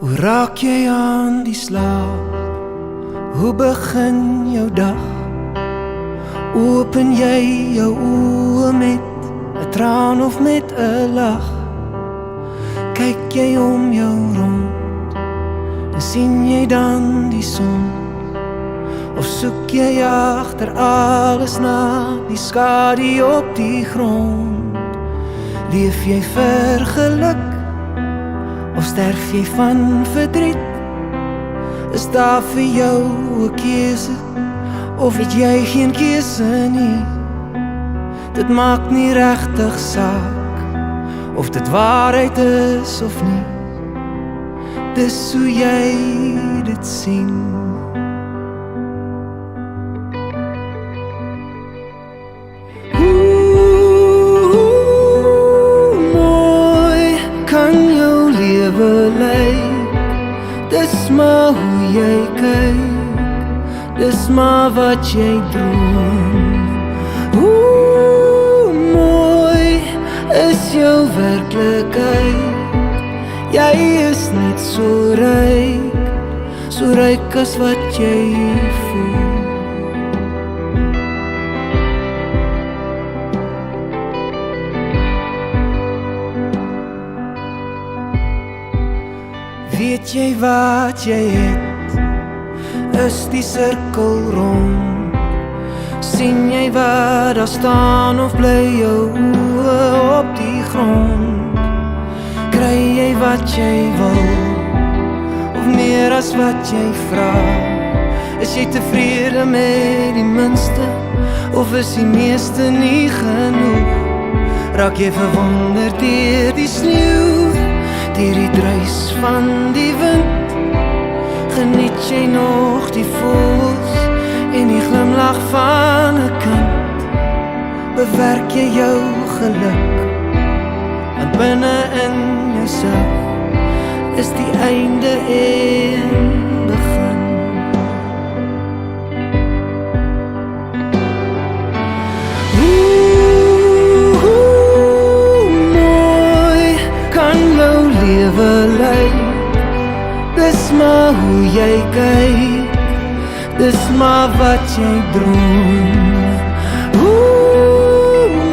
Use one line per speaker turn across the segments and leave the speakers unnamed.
Hoe raak jy aan die slaap? Hoe begin jou dag? Open jy jou oë met 'n traan of met 'n lag? Kyk jy om jou rond en sien jy dan die son? Of soek jy agter alles na die skadu op die grond? Leef jy vir geluk of sterf jy van verdriet? Is daar vir jou 'n keuse of het jy geen keuse nie? Dit maak nie regtig saak of dit waarheid is of nie. Dis hoe jy dit sien. Mooi kan jou lewe lyk, dis maar hoe jy kyk, dis maar wat jy droom. Mooi is jou werklikheid, jy is net so ryk as wat jy voel. Weet jy wat jy het, is die sirkel rond. Sien jy wat daar staan of bly jou oë op die grond? Kry jy wat jy wil, of meer as wat jy vra? Is jy tevrede met die minste, of is die meeste nie genoeg? Raak jy verwonderd deur die sneeuw, deur die druis van die wind? Geniet jy nog die voels en die glimlach van 'n kind? Bewerk jy jou geluk, want binne in jouself is die einde en begin. Mooi kan jou lewe lyk, dis maar hoe jy kyk, dis maar wat jy droom.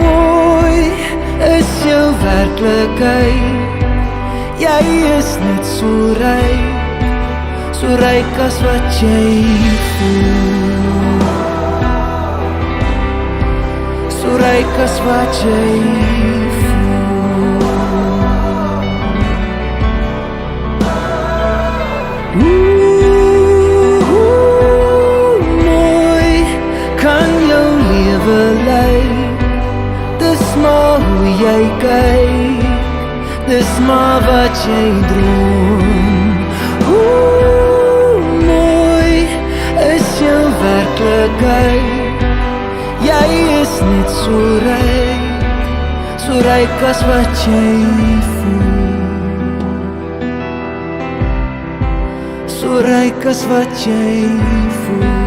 Mooi is jou werklikheid, jy is net so ryk as wat jy voel. So ryk as wat jy voel. Mooi kan jou lewe lyk, dis maar hoe jy kyk, dis maar wat jy droom. Mooi is jou werklikheid, jy is net so ryk as wat jy voel. So ryk as wat jy voel.